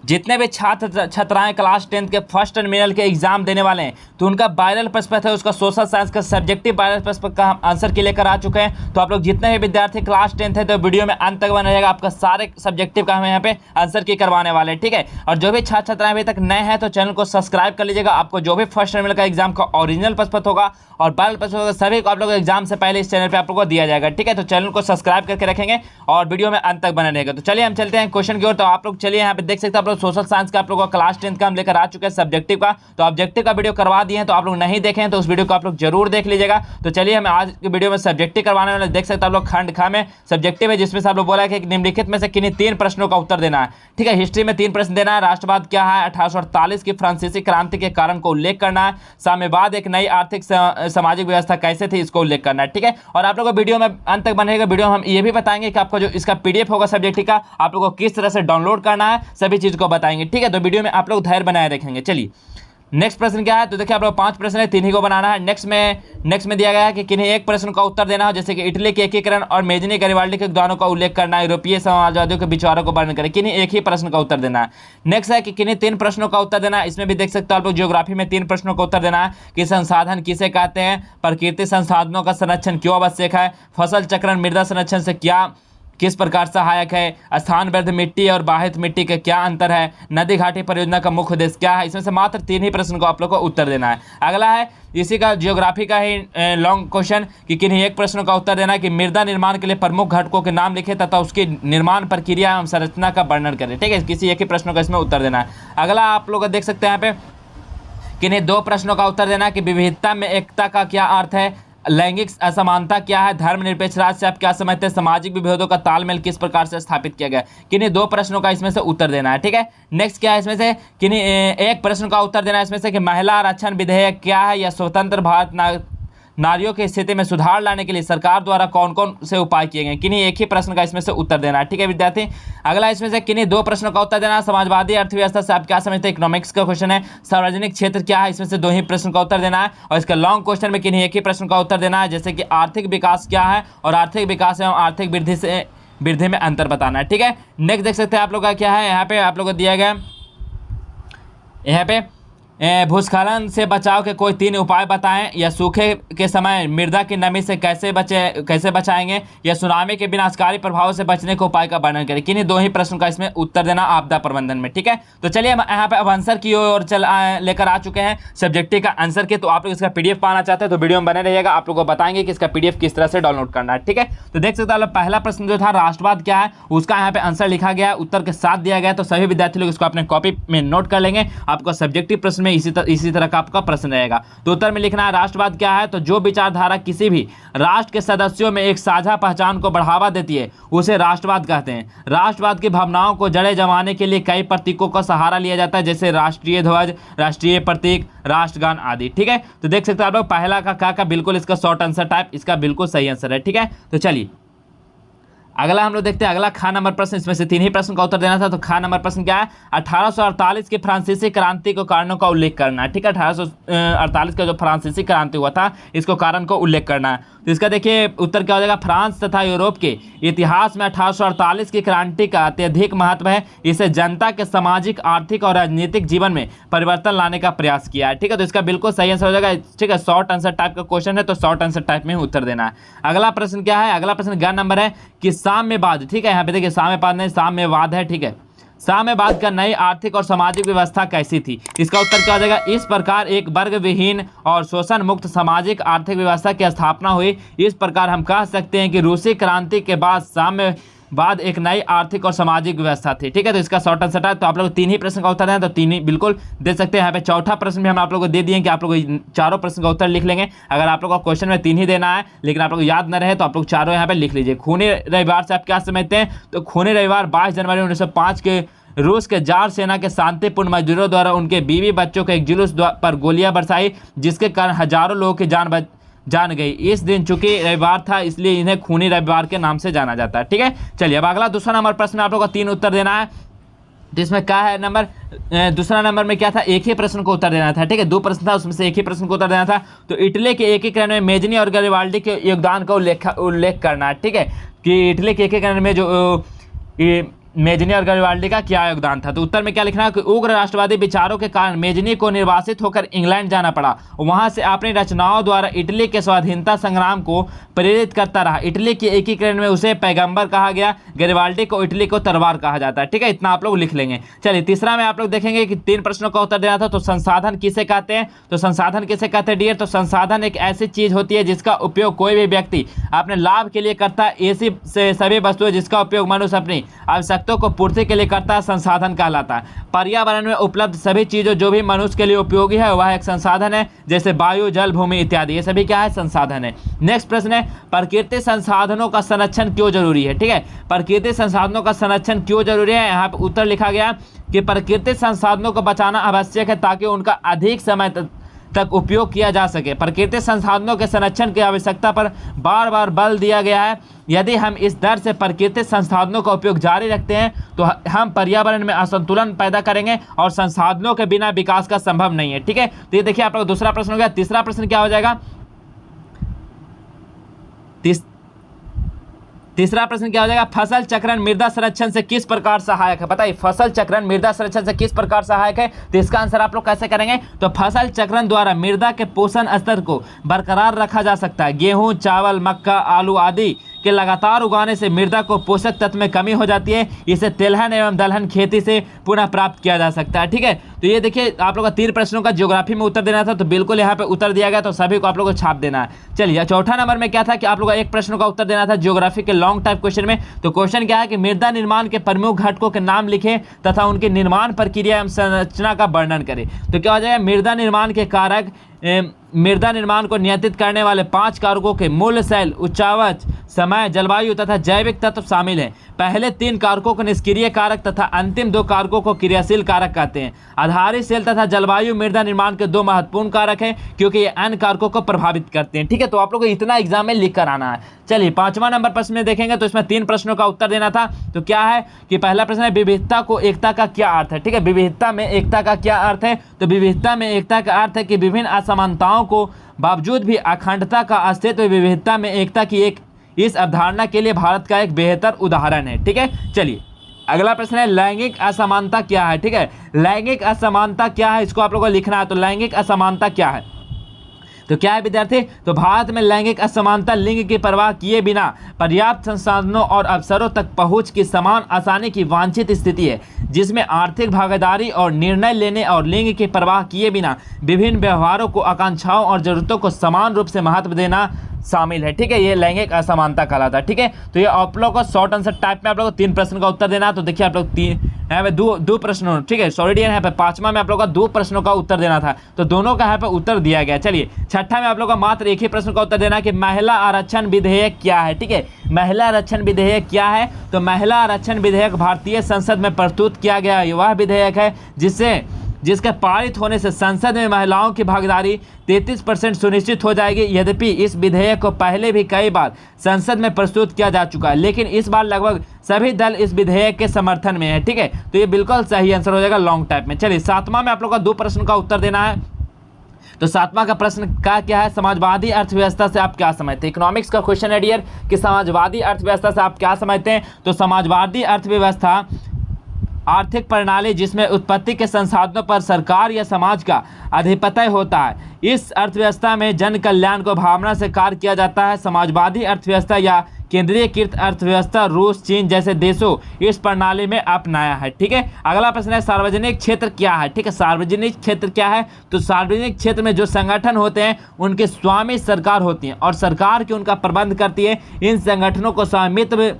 जितने भी छात्र छात्राएं क्लास 10th के फर्स्ट टर्मिनल के एग्जाम देने वाले हैं तो उनका वायरल प्रश्न है, उसका सोशल साइंस का सब्जेक्टिव वायरल प्रश्न का हम आंसर के लेकर आ चुके हैं। तो आप लोग जितने भी विद्यार्थी क्लास 10th है तो वीडियो में अंत तक बना रहेगा, आपका सारे सब्जेक्टिव का हम यहाँ पे आंसर की करवाने वाले हैं, ठीक है। और जो भी छात्र छात्राएं अभी तक नए हैं तो चैनल को सब्सक्राइब कर लीजिएगा। आपको जो भी फर्स्ट टर्मिनल का एग्जाम का ओरिजिनल प्रश्न होगा और वायरल प्रश्न होगा सभी को आप लोग एग्जाम से पहले इस चैनल पर आप लोगों को दिया जाएगा, ठीक है। तो चैनल को सब्सक्राइब करके रखेंगे और वीडियो में अंत तक बना रहेगा। तो चलिए हम चलते हैं क्वेश्चन की ओर। तो आप लोग चलिए यहाँ पे देख सकते हैं, आप लोग सोशल साइंस का आप लोगों का क्लास 10th का हम लेकर आ चुके हैं सब्जेक्टिव का। तो ऑब्जेक्टिव का वीडियो करवा दिए हैं, तो आप लोग नहीं देखें तो उस वीडियो को आप लोग जरूर देख लीजिएगा। तो चलिए हम आज की वीडियो में सब्जेक्टिव करवाने वाले देख सकते हैं आप लोग खंड ख में सब्जेक्टिव है, जिसमें से आप लोग बोला है कि निम्नलिखित में से किन्हीं 3 प्रश्नों का उत्तर देना है, ठीक है। हिस्ट्री में 3 प्रश्न देना है, राष्ट्रवाद क्या है, 1848 की फ्रांसीसी क्रांति के कारण को उल्लेख करना है, साम्यवाद एक नई आर्थिक सामाजिक व्यवस्था कैसे थी इसको उल्लेख करना है, ठीक है। और आप लोग को वीडियो में अंत तक बनेगा, वीडियो में हम ये भी बताएंगे कि आपका जो इसका पीडीएफ होगा सब्जेक्टिव का आप लोग को किस तरह से डाउनलोड करना है, सभी चीज को बताएंगे, ठीक है। तो वीडियो में आप लोग धैर्य बनाए रखेंगे। चलिए नेक्स्ट प्रश्न क्या है, तो देखिए आप लोग 5 प्रश्न है, 3 ही को बनाना है। नेक्स्ट में दिया गया है कि किन्हीं एक प्रश्न का उत्तर देना हो, जैसे कि इटली के एकीकरण और मेजनी गरिबाल्डी के योगदानों का उल्लेख करना है, यूरोपीय समाजवादियों के विचारों को वर्णन करें। किन्हीं एक ही प्रश्न का उत्तर देना है। नेक्स्ट है कि किन्हीं 3 प्रश्नों का उत्तर देना है। इसमें भी देख सकते हो आप लोग ज्योग्राफी में 3 प्रश्नों का उत्तर देना है कि संसाधन किसे कहते हैं, प्रकृति संसाधनों का संरक्षण क्यों आवश्यक है, फसल चक्रण मृदा संरक्षण से किस प्रकार सहायक है, स्थानबद्ध मिट्टी और बाहित मिट्टी का क्या अंतर है, नदी घाटी परियोजना का मुख्य उद्देश्य क्या है। इसमें से मात्र 3 ही प्रश्न को आप लोग को उत्तर देना है। अगला है इसी का ज्योग्राफी का ही लॉन्ग क्वेश्चन कि किन्हीं एक प्रश्न का उत्तर देना है कि मृदा निर्माण के लिए प्रमुख घटकों के नाम लिखे तथा उसकी निर्माण प्रक्रिया एवं संरचना का वर्णन करें, ठीक है। किसी एक ही प्रश्न का इसमें उत्तर देना है। अगला आप लोग देख सकते हैं यहाँ पे किन्हीं 2 प्रश्नों का उत्तर देना है कि विविधता में एकता का क्या अर्थ है, लैंगिक असमानता क्या है, धर्मनिरपेक्ष राज्य से आप क्या समझते हैं, सामाजिक विभेदों का तालमेल किस प्रकार से स्थापित किया गया। किन्हीं 2 प्रश्नों का इसमें से उत्तर देना है, ठीक है। नेक्स्ट क्या है, इसमें से किन्हीं एक प्रश्न का उत्तर देना है इसमें से कि महिला आरक्षण विधेयक क्या है, या स्वतंत्र भारत नारियों की स्थिति में सुधार लाने के लिए सरकार द्वारा कौन कौन से उपाय किए गए। किन्हीं एक ही प्रश्न का इसमें से उत्तर देना है, ठीक है विद्यार्थी। अगला इसमें से किन्हीं 2 प्रश्नों का उत्तर देना है, समाजवादी अर्थव्यवस्था से आप क्या समझते हैं, इकोनॉमिक्स का क्वेश्चन है। सार्वजनिक क्षेत्र क्या है, इसमें से 2 ही प्रश्न का उत्तर देना है। और इसका लॉन्ग क्वेश्चन में किन्हीं एक ही प्रश्न का उत्तर देना है, जैसे कि आर्थिक विकास क्या है और आर्थिक विकास एवं आर्थिक वृद्धि में अंतर बताना है, ठीक है। नेक्स्ट देख सकते हैं आप लोग का क्या है, यहाँ पे आप लोग को दिया गया यहाँ पे भूस्खलन से बचाव के कोई 3 उपाय बताएं, या सूखे के समय मृदा की नमी से कैसे बचाएंगे, या सुनामी के विनाशकारी प्रभाव से बचने के उपाय का वर्णन करें। किन्हीं 2 ही प्रश्न का इसमें उत्तर देना आपदा प्रबंधन में, ठीक है। तो चलिए हम यहाँ पे अब आंसर की ओर लेकर आ चुके हैं सब्जेक्टिव का आंसर के। तो आप लोग इसका पीडीएफ पाना चाहते हैं तो वीडियो में बने रहिएगा, आप लोग को बताएंगे कि इसका पीडीएफ किस तरह से डाउनलोड करना है, ठीक है। तो देख सकते हैं पहला प्रश्न जो था राष्ट्रवाद क्या है उसका यहाँ पे आंसर लिखा गया, उत्तर के साथ दिया गया। तो सभी विद्यार्थी लोग इसको अपने कॉपी में नोट कर लेंगे। आपका सब्जेक्टिव प्रश्न में इसी तरह का आपका प्रश्न रहेगा। तो उत्तर में लिखना है राष्ट्रवाद क्या है, तो जो विचारधारा किसी भी राष्ट्र के सदस्यों में एक साझा पहचान को बढ़ावा देती है उसे राष्ट्रवाद कहते हैं। राष्ट्रवाद की भावनाओं को जड़ें जमाने के लिए कई प्रतीकों का सहारा लिया जाता है, जैसे राष्ट्रीय ध्वज, राष्ट्रीय प्रतीक, राष्ट्रगान आदि, ठीक है। तो देख सकते हैं आप लोग पहला का बिल्कुल इसका शॉर्ट आंसर टाइप इसका बिल्कुल सही आंसर है, ठीक है। तो चलिए अगला हम लोग देखते हैं। अगला ख नंबर प्रश्न, इसमें से 3 ही प्रश्न का उत्तर देना था। तो ख नंबर प्रश्न क्या है, 1848 की फ्रांसीसी क्रांति के कारणों का उल्लेख करना है, ठीक है। 1848 का जो फ्रांसीसी क्रांति हुआ था इसको कारण को उल्लेख करना है। तो इसका देखिए उत्तर क्या हो जाएगा, फ्रांस तथा यूरोप के इतिहास में 1848 की क्रांति का अत्यधिक महत्व है। इसे जनता के सामाजिक, आर्थिक और राजनीतिक जीवन में परिवर्तन लाने का प्रयास किया है, ठीक है। तो इसका बिल्कुल सही आंसर हो जाएगा, ठीक है। शॉर्ट आंसर टाइप का क्वेश्चन है तो शॉर्ट आंसर टाइप में ही उत्तर देना है। अगला प्रश्न क्या है, अगला प्रश्न ग नंबर है कि साम्यवाद, ठीक है। यहाँ पे देखिए साम्यवाद नहीं साम्यवाद है, ठीक है। साम्यवाद का नई आर्थिक और सामाजिक व्यवस्था कैसी थी, इसका उत्तर क्या हो जाएगा, इस प्रकार एक वर्ग विहीन और शोषण मुक्त सामाजिक आर्थिक व्यवस्था की स्थापना हुई। इस प्रकार हम कह सकते हैं कि रूसी क्रांति के बाद एक नई आर्थिक और सामाजिक व्यवस्था थी, ठीक है। तो इसका शॉर्ट आंसर है। तो आप लोग 3 ही प्रश्न का उत्तर दें तो 3 ही बिल्कुल दे सकते हैं। यहाँ पे चौथा प्रश्न भी हम आप लोगों को दे दिए कि आप लोग चारों प्रश्न का उत्तर लिख लेंगे। अगर आप लोग को क्वेश्चन में 3 ही देना है लेकिन आप लोग याद न रहे तो आप लोग चारों यहाँ पे लिख लीजिए। खूनी रविवार से आप क्या समझते हैं, तो खूनी रविवार 22 जनवरी 1905 के रूस के जार सेना के शांतिपूर्ण मजदूरों द्वारा उनके बीवी बच्चों के एक जुलूस पर गोलियां बरसाई, जिसके कारण हजारों लोगों की जान गई। इस दिन चूंकि रविवार था इसलिए इन्हें खूनी रविवार के नाम से जाना जाता है, ठीक है। चलिए अब अगला दूसरा नंबर प्रश्न आप लोग को 3 उत्तर देना है। जिसमें क्या है नंबर दूसरा नंबर में क्या था, एक ही प्रश्न को उत्तर देना था, ठीक है। 2 प्रश्न था उसमें से एक ही प्रश्न को उत्तर देना था। तो इटली के एकीकरण में मेजनी और गरिबाल्डी के योगदान का उल्लेख करना है, ठीक है। कि इटली के एकीकरण में जो मेजनी और गरिबाल्डी का क्या योगदान था। तो उत्तर में क्या लिखना है कि उग्र राष्ट्रवादी विचारों के कारण मेजनी को निर्वासित होकर इंग्लैंड जाना पड़ा। वहां से अपनी रचनाओं द्वारा इटली के स्वाधीनता संग्राम को प्रेरित करता रहा। इटली के एकीकरण में उसे पैगंबर कहा गया। गरिबाल्डी को इटली को तलवार कहा जाता है। ठीक है, इतना आप लोग लिख लेंगे। चलिए तीसरा में आप लोग देखेंगे कि 3 प्रश्नों का उत्तर देना था। तो संसाधन किसे कहते हैं? तो संसाधन किसे कहते हैं डियर? तो संसाधन एक ऐसी चीज होती है जिसका उपयोग कोई भी व्यक्ति अपने लाभ के लिए करता है। ऐसी से सभी वस्तुएं जिसका उपयोग मनुष्य अपनी आवश्यकताओं को पूर्ति के लिए करता है संसाधन कहलाता है। पर्यावरण में उपलब्ध सभी चीजों जो भी मनुष्य के लिए उपयोगी है वह एक संसाधन है, जैसे वायु, जल, भूमि इत्यादि, ये सभी क्या है? संसाधन है। नेक्स्ट प्रश्न है प्राकृतिक संसाधनों का संरक्षण क्यों जरूरी है? ठीक है, प्राकृतिक संसाधनों का संरक्षण क्यों जरूरी है? यहाँ पर उत्तर लिखा गया कि प्राकृतिक संसाधनों को बचाना आवश्यक है ताकि उनका अधिक समय तक उपयोग किया जा सके। प्राकृतिक संसाधनों के संरक्षण की आवश्यकता पर बार बार बल दिया गया है। यदि हम इस दर से प्राकृतिक संसाधनों का उपयोग जारी रखते हैं तो हम पर्यावरण में असंतुलन पैदा करेंगे और संसाधनों के बिना विकास का संभव नहीं है। ठीक है, तो ये देखिए आप लोग दूसरा प्रश्न हो गया। तीसरा प्रश्न क्या हो जाएगा? तीसरा प्रश्न क्या हो जाएगा? फसल चक्रण मृदा संरक्षण से किस प्रकार सहायक है? बताइए, फसल चक्रण मृदा संरक्षण से किस प्रकार सहायक है? तो इसका आंसर आप लोग कैसे करेंगे? तो फसल चक्रण द्वारा मृदा के पोषण स्तर को बरकरार रखा जा सकता है। गेहूं, चावल, मक्का, आलू आदि के लगातार उगाने से मृदा को पोषक तत्व में कमी हो जाती है। इसे तिलहन एवं दलहन खेती से पुनः प्राप्त किया जा सकता है। ठीक है, तो ये देखिए आप लोग का 3 प्रश्नों का ज्योग्राफी में उत्तर देना था, तो बिल्कुल यहाँ पे उत्तर दिया गया, तो सभी को आप लोग को छाप देना है। चलिए चौथा नंबर में क्या था कि आप लोग का 1 प्रश्नों का उत्तर देना था ज्योग्राफी के लॉन्ग टाइप क्वेश्चन में। तो क्वेश्चन क्या है कि मृदा निर्माण के प्रमुख घटकों के नाम लिखें तथा उनके निर्माण प्रक्रिया एवं संरचना का वर्णन करें। तो क्या हो जाएगा? मृदा निर्माण के कारक मृदा निर्माण को नियंत्रित करने वाले 5 कारकों के मूल, शैल, उच्चावच, समय, जलवायु तथा जैविक तत्व शामिल हैं। पहले 3 कारकों को निष्क्रिय कारक तथा अंतिम 2 कारकों को क्रियाशील कारक कहते हैं। आधारित शैल तथा जलवायु मृदा निर्माण के 2 महत्वपूर्ण कारक हैं क्योंकि ये अन्य कारकों को प्रभावित करते हैं। ठीक है, तो आप लोग को इतना एग्जाम में लिख कर आना है। चलिए 5वां नंबर प्रश्न में देखेंगे तो इसमें 3 प्रश्नों का उत्तर देना था। तो क्या है कि पहला प्रश्न है विविधता को एकता का क्या अर्थ है? ठीक है, विविधता में एकता का क्या अर्थ है? तो विविधता में एकता का अर्थ है कि विभिन्न असमानताओं को बावजूद भी अखंडता का अस्तित्व विविधता में एकता की एक इस अवधारणा के लिए भारत का एक बेहतर उदाहरण है। ठीक है, चलिए अगला प्रश्न है लैंगिक असमानता क्या है? ठीक है, लैंगिक असमानता क्या है इसको आप लोगों को लिखना है। तो लैंगिक असमानता क्या है? तो क्या है विद्यार्थी? तो भारत में लैंगिक असमानता लिंग की परवाह किए बिना पर्याप्त संसाधनों और अवसरों तक पहुंच की समान आसानी की वांछित स्थिति है, जिसमें आर्थिक भागीदारी और निर्णय लेने और लिंग की परवाह किए बिना विभिन्न व्यवहारों को, आकांक्षाओं और जरूरतों को समान रूप से महत्व देना शामिल है। ठीक है, ये लैंगिक असमानता कहलाता है। ठीक है, तो ये आप लोग को शॉर्ट आंसर टाइप में आप लोग को 3 प्रश्न का उत्तर देना है। तो देखिए आप लोग यहाँ पे दो प्रश्नों, ठीक है सॉरी डियर, यहाँ पे 5वां में आप लोग का 2 प्रश्नों का उत्तर देना था, तो दोनों का यहाँ पे उत्तर दिया गया। चलिए 6ठा में आप लोग का मात्र एक ही प्रश्न का उत्तर देना है कि महिला आरक्षण विधेयक क्या है। ठीक है, महिला आरक्षण विधेयक क्या है? तो महिला आरक्षण विधेयक भारतीय संसद में प्रस्तुत किया गया वह विधेयक है जिसके पारित होने से संसद में महिलाओं की भागीदारी 33% सुनिश्चित हो जाएगी। यद्यपि इस विधेयक को पहले भी कई बार संसद में प्रस्तुत किया जा चुका है, लेकिन इस बार लगभग सभी दल इस विधेयक के समर्थन में है। ठीक है, तो ये बिल्कुल सही आंसर हो जाएगा लॉन्ग टाइप में। चलिए 7वां में आप लोग का 2 प्रश्न का उत्तर देना है। तो 7वां का प्रश्न का क्या है? समाजवादी अर्थव्यवस्था से आप क्या समझते हैं? इकोनॉमिक्स का क्वेश्चन है डियर कि समाजवादी अर्थव्यवस्था से आप क्या समझते हैं? तो समाजवादी अर्थव्यवस्था आर्थिक प्रणाली जिसमें उत्पत्ति के संसाधनों पर सरकार या समाज का अधिपत्य होता है। इस अर्थव्यवस्था में जन कल्याण को भावना से कार्य किया जाता है। समाजवादी अर्थव्यवस्था या केंद्रीयकृत अर्थव्यवस्था रूस, चीन जैसे देशों इस प्रणाली में अपनाया है। ठीक है, अगला प्रश्न है सार्वजनिक क्षेत्र क्या है? ठीक है, सार्वजनिक क्षेत्र क्या है? तो सार्वजनिक क्षेत्र में जो संगठन होते हैं उनके स्वामी सरकार होती है और सरकार की उनका प्रबंध करती है। इन संगठनों को स्वामित्व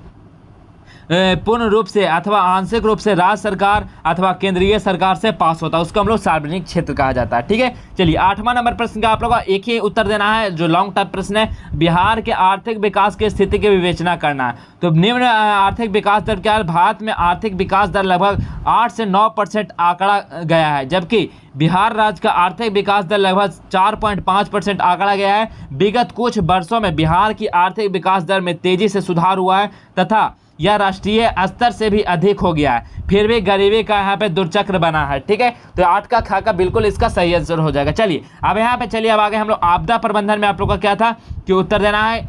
पूर्ण रूप से अथवा आंशिक रूप से राज्य सरकार अथवा केंद्रीय सरकार से पास होता है, उसको हम लोग सार्वजनिक क्षेत्र कहा जाता है। ठीक है, चलिए 8वां नंबर प्रश्न का आप लोगों का एक ही उत्तर देना है जो लॉन्ग टाइप प्रश्न है। बिहार के आर्थिक विकास की स्थिति की विवेचना करना है। तो निम्न आर्थिक विकास दर क्या है? भारत में आर्थिक विकास दर लगभग 8 से 9% आंकड़ा गया है, जबकि बिहार राज्य का आर्थिक विकास दर लगभग 4.5% आंकड़ा गया है। विगत कुछ वर्षों में बिहार की आर्थिक विकास दर में तेजी से सुधार हुआ है तथा यह राष्ट्रीय स्तर से भी अधिक हो गया है, फिर भी गरीबी का यहाँ पे दुर्चक्र बना है। ठीक है, तो 8 का खा का बिल्कुल इसका सही आंसर हो जाएगा। चलिए अब यहाँ पे चलिए अब आगे हम लोग आपदा प्रबंधन में आप लोग का क्या था कि उत्तर देना है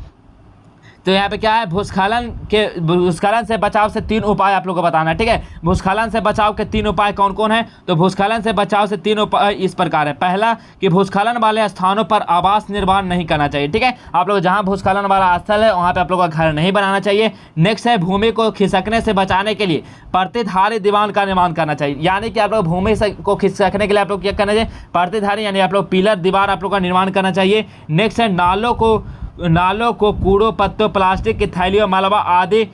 तो यहाँ पे क्या है, भूस्खलन से बचाव से 3 उपाय आप लोग को बताना है। ठीक है, भूस्खलन से बचाव के 3 उपाय कौन कौन है? तो भूस्खलन से बचाव से 3 उपाय इस प्रकार है। पहला कि भूस्खलन वाले स्थानों पर आवास निर्माण नहीं करना चाहिए। ठीक है, आप लोग जहाँ भूस्खलन वाला स्थल है वहाँ पे आप लोग का घर नहीं बनाना चाहिए। नेक्स्ट है भूमि को खिसकने से बचाने के लिए प्रतिधारी दीवार का निर्माण करना चाहिए, यानी कि आप लोग भूमि को खिसकने के लिए आप लोग क्या करना चाहिए, प्रतिधारी यानी आप लोग पिलर दीवार आप लोग का निर्माण करना चाहिए। नेक्स्ट है नालों को कूड़ों पत्तों प्लास्टिक की थैलियों मलबा आदि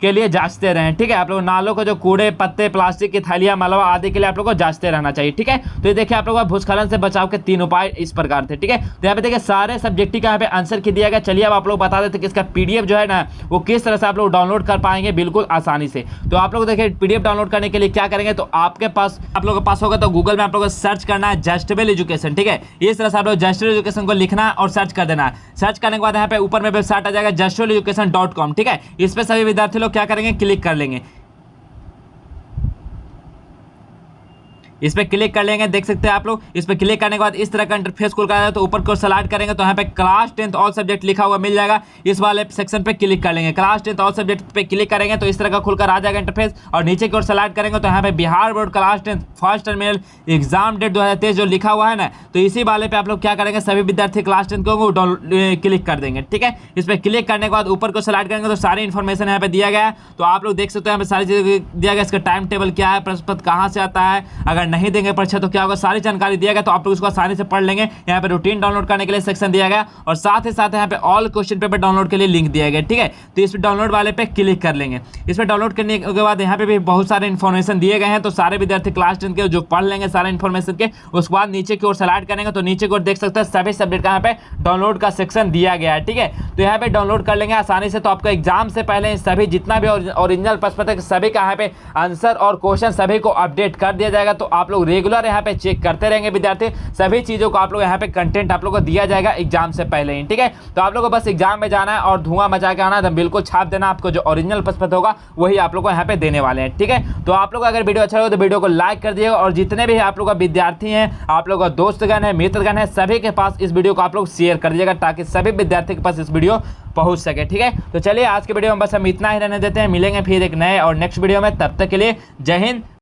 के लिए जांचते रहें। ठीक है, आप लोग नालों को जो कूड़े पत्ते प्लास्टिक की थैलियां मलबा आदि के लिए आप लोग को जांचते रहना चाहिए। ठीक है, तो ये देखिए आप लोगों का भूस्खलन से बचाव के 3 उपाय इस प्रकार थे। ठीक है, तो यहाँ पे देखिए सारे सब्जेक्ट का यहाँ पे आंसर की दिया गया। चलिए अब आप लोग बता देते कि इसका पीडीएफ जो है ना वो किस तरह से आप लोग डाउनलोड कर पाएंगे बिल्कुल आसानी से। तो आप लोग देखिए पीडीएफ डाउनलोड करने के लिए क्या करेंगे, तो आप लोगों के पास होगा तो गूगल में आप लोग को सर्च करना है जस्टेबल एजुकेशन। ठीक है, इस तरह से आप लोग जस्टेबल एजुकेशन को लिखना है और सर्च कर देना है। सर्च करने के बाद यहाँ पे ऊपर में वेबसाइट आ जाएगा justabelucation.com। ठीक है, इस पे सभी विद्यार्थी लोग क्या करेंगे, क्लिक कर लेंगे। इस पे क्लिक कर लेंगे, देख सकते हैं आप लोग। इस पे क्लिक करने के बाद इस तरह का इंटरफेस खुल कर, तो ऊपर को स्लाइड करेंगे तो यहाँ पे क्लास 10th ऑल सब्जेक्ट लिखा हुआ मिल जाएगा। इस वाले सेक्शन पे क्लिक कर लेंगे। क्लास 10th ऑल सब्जेक्ट पे क्लिक करेंगे तो इस तरह का खुलकर आ जाएगा इंटरफेस, और नीचे की ओर स्लाइड करेंगे तो यहाँ पे Bihar board class 10th first terminal exam date 2023 जो लिखा हुआ है ना, तो इसी वाले पे आप लोग क्या करेंगे, सभी विद्यार्थी क्लास 10 को क्लिक कर देंगे। ठीक है, इस पर क्लिक करने के बाद ऊपर को स्लाइड करेंगे तो सारी इन्फॉर्मेशन यहाँ पे दिया गया है। तो आप लोग देख सकते हैं यहाँ पे सारी चीजें दिया गया, इसका टाइम टेबल क्या है, प्रश्न पत्र कहाँ से आता है, अगर नहीं देंगे परीक्षा तो क्या होगा, सारी जानकारी दिया गया। तो आप लोग इसको आसानी से पढ़ लेंगे। यहाँ पे रूटीन डाउनलोड करने के लिए सेक्शन दिया गया, और साथ ही साथ यहाँ पे ऑल क्वेश्चन पेपर डाउनलोड के लिए लिंक दिया गया। ठीक है, तो इस पे डाउनलोड वाले पे क्लिक कर लेंगे। इस पे डाउनलोड करने के बाद यहाँ पे भी बहुत सारे इन्फॉर्मेशन दिए गए हैं, तो सारे विद्यार्थी क्लास 10 के जो पढ़ लेंगे सारे इन्फॉर्मेशन के, उसके बाद नीचे की ओर स्लाइड करेंगे तो नीचे की ओर देख सकते हैं सभी सब्जेक्ट का यहाँ पे डाउनलोड का सेक्शन दिया गया है। ठीक है, तो यहाँ पे डाउनलोड कर लेंगे आसानी से। तो आपको एग्जाम से पहले सभी जितना भी ओरिजिनल प्रश्न पत्र सभी का यहाँ पे आंसर और क्वेश्चन सभी को अपडेट कर दिया जाएगा। तो आप लोग रेगुलर यहाँ पे चेक करते रहेंगे विद्यार्थी, सभी चीजों को आप लोग यहाँ पे कंटेंट आप लोग को दिया जाएगा एग्जाम से पहले ही। ठीक है, तो आप लोग को बस एग्जाम में जाना है और धुआं मचा के आना है, बिल्कुल छाप देना। आपको जो ओरिजिनल प्रश्न पत्र होगा वही आप लोग को यहाँ पे देने वाले हैं। ठीक है, तो आप लोग अगर वीडियो अच्छा लगे तो वीडियो को लाइक कर दिएगा, और जितने भी आप लोग का विद्यार्थी हैं, आप लोग का दोस्तगण है, मित्रगण है, सभी के पास इस वीडियो को आप लोग शेयर कर दीजिएगा ताकि सभी विद्यार्थी के पास इस वीडियो पहुंच सके। ठीक है, तो चलिए आज के वीडियो में बस हम इतना ही रहने देते हैं। मिलेंगे फिर एक नए और नेक्स्ट वीडियो में, तब तक के लिए जय हिंद।